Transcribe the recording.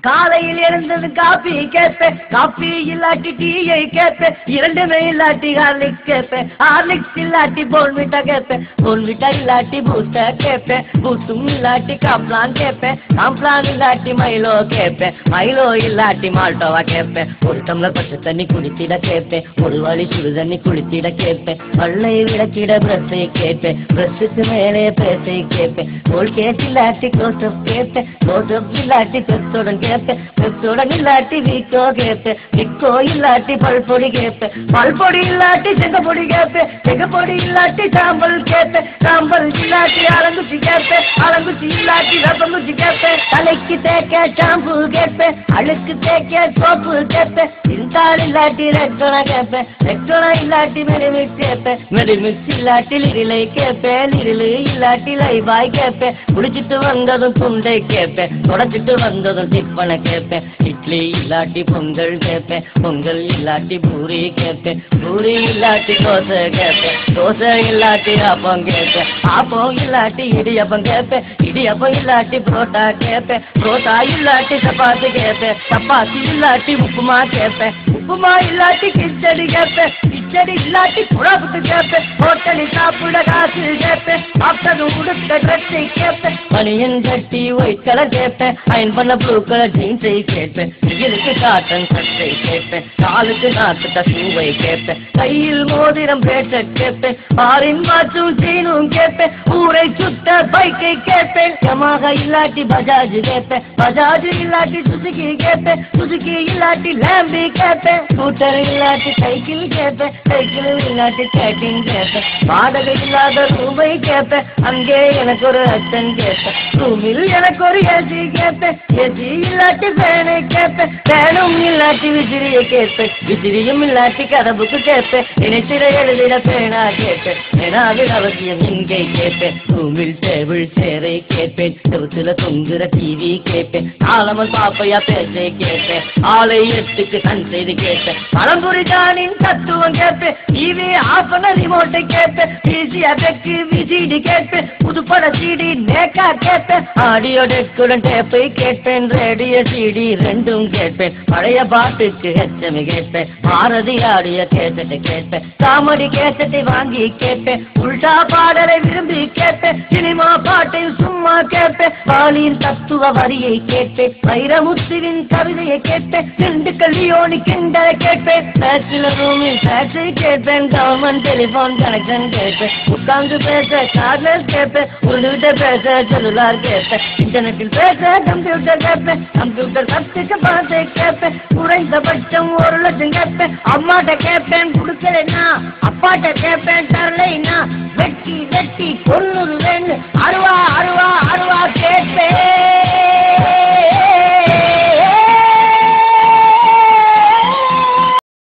காலையில் எழுந்தது காபி கேட்பேன், காபி இல்லாட்டி டீயை கேட்பேன், இரண்டுமே இல்லாட்டி ஹார்லிக்ஸ் கேட்பேன், ஹார்லிக்ஸ் இல்லாட்டி போன்விட்டா கேட்பேன், போன்விட்டா இல்லாட்டி பூஸ்டா கேட்பேன், பூஸ்டும் இல்லாட்டி காம்ப்ளான் கேட்பேன், காம்ப்ளான் இல்லாட்டி மைலோ கேட்பேன், மைலோ இல்லாட்டி மால்டோவா கேட்பேன், ஒரு டம்ளர் பச்சை தண்ணி குடித்திட கேட்பேன், ஒரு வழி சுடு தண்ணி குளித்திட கேட்பேன், பல்லை விளக்கிட பிரஷை கேட்பேன், பிரஷுக்கு மேலே பேசை கேட்பேன், கோல்கேட் இல்லாட்டி க்ளோஸ்அப் கேட்பேன், க்ளோஸ்அப் இல்லாட்டி பெப்சோடன் பெப்சோடன் இல்லாட்டி விக்கோ கேட்பேன், விக்கோ இல்லாட்டி பல்பொடி கேட்பேன், பல்பொடி இல்லாட்டி செங்கப்பொடி கேட்பேன், செங்கப்பொடி இல்லாட்டி சாம்பல் கேட்பேன், சாம்பல் இல்லாட்டி அலங்குச்சி கேட்பேன், அலங்குச்சி இல்லாட்டி ரப்பங்குச்சி கேட்பேன், தலைக்கு தேக்க ஷாம்பு கேட்பேன், அழுக்கு தேக்க சோப்பு கேட்பேன், சிந்தாள் இல்லாட்டி ரெட்டோனா கேட்பேன், ரெட்டோனா இல்லாட்டி மெடிமிக்ஸ் கேட்பேன், மெடிமிக்ஸ் இல்லாட்டி லிரிலை கேட்பேன், லிரிலு இல்லாட்டி லைபாய் கேட்பேன், குடிச்சிட்டு வந்ததும் துண்டை கேட்பேன், தொடச்சிட்டு வந்ததும் டிப்பனை கேட்பேன், இட்லி இல்லாட்டி பொங்கல் கேட்பேன், பொங்கல் இல்லாட்டி பூரி கேட்பேன், பூரி இல்லாட்டி தோசை கேட்பேன், தோசை இல்லாட்டி அப்பம் கேட்பேன், அப்பம் இல்லாட்டி இடியப்பம் கேட்பேன், இடியப்பம் இல்லாட்டி புரோட்டா கேட்பேன், புரோட்டா இல்லாட்டி சப்பாத்தி கேட்பேன், சப்பாத்தி இல்லாட்டி உப்புமா கேட்பேன், உப்புமா இல்லாட்டி கிச்சடி கேட்பேன், கிச்சடி இல்லாட்டி புறாப்புட்டு கேட்பேன், ஹோட்டலில் சாப்பிட காசு கேட்பேன், சாப்பிட்டது உடுத்த ட்ரெஸ்ஸை கேட்பேன், பனியன் கட்டி ஒயிட் கலர் கேட்பேன், அயன் பண்ண ப்ளூ கலர் ஜீன்ஸை கேட்பேன், இயலுக்கு காட்டன் சட்டை கேட்பேன், காலுக்கு நாட்டுட்ட ஷூவை கேட்பேன், கையில் மோதிரம் பிரேஸ்லெட் கேட்பேன், பாரின் வாட்சும் செயினும் கேட்பேன், ஊரை சுத்த பைக்கை கேட்பேன், யமாஹா இல்லாட்டி பஜாஜ் கேட்பேன், பஜாஜ் இல்லாட்டி சுசுகி கேட்பேன், சுசுகி இல்லாட்டி லேம்பி கேட்பேன், ஸ்கூட்டர் இல்லாட்டி சைக்கிள் கேட்பேன், சைக்கிள் இல்லாட்டி சைக்கிள் கேட்பேன், வாடகை இல்லாத ரூமை கேட்பேன், அங்கே எனக்கு ஒரு அச்சன் கேட்பேன், ரூமில் எனக்கு ஒரு ஏசி கேட்பேன், ஏசி இல்லாட்டி ஃபேனை கேட்பேன், ஃபேனும் இல்லாட்டி விசிறியை கேட்பேன், விசிறியும் இல்லாட்டி கதவுக்கு கேட்பேன், நினைத்திட எழுதிட பேனா கேட்பேன், பேனாவில் அவசியம் இங்கே கேட்பேன், ரூமில் டேபிள் சேரை கேட்பேன், செவத்துல தொங்குற டிவி கேட்பேன், ஆலமல் பாப்பையா பேச்சை கேட்பேன், ஆலை 8க்கு கண் செய்து கேட்பேன், பழம்புரிதானின் தத்துவம் கேட்பேன், டிவி ஆஃப் பண்ண ரிமோட்டை கேட்பேன், பிசி அதற்கு விசிடி கேட்பேன், புதுப்பட சிடி நேக்கா கேட்பேன், ஆடியோ டெக்குடன் டேப்பை கேட்பேன், ரேடியோ சிடி ரெண்டும் கேட்பேன், பழைய பாட்டுக்கு ஹெச்சமி கேட்பேன், பாரதி ஆடிய கேசட்டை கேட்பேன், காமெடி கேசட்டை வாங்கி கேட்பேன், உல்டா பாடலை விரும்பி கேட்பேன், சினிமா பாட்டை சும்மா கேட்பேன், பாலியின் தத்துவ வரியை கேட்பேன், வைரமுத்துவின் கவிதையை கேட்பேன், திண்டுக்கல் லியோனி கிண்டலை கேட்பேன், பேச்சுலர் ரூமில் பேச்சை கேட்பேன், கவர்மெண்ட் டெலிபோன் கனெக்ஷன் கேட்பேன், உட்கார்ந்து பேச கார்லஸ் கேட்பேன், உள்கிட்ட பேச செல்லுலார் கேட்பேன், இன்டர்நெட்டில் பேச கம்ப்யூட்டர் கேட்பேன், கம்ப்யூட்டர் கத்துக்க பாட்டை கேட்பேன், குறைந்தபட்சம் 1 லட்சம் கேட்பேன், அம்மாட்ட கேட்பேன் கொடுக்கலைன்னா, அப்பாட்ட கேட்பேன் தரலைன்னா, வெட்டி வெட்டி 90 வேணும்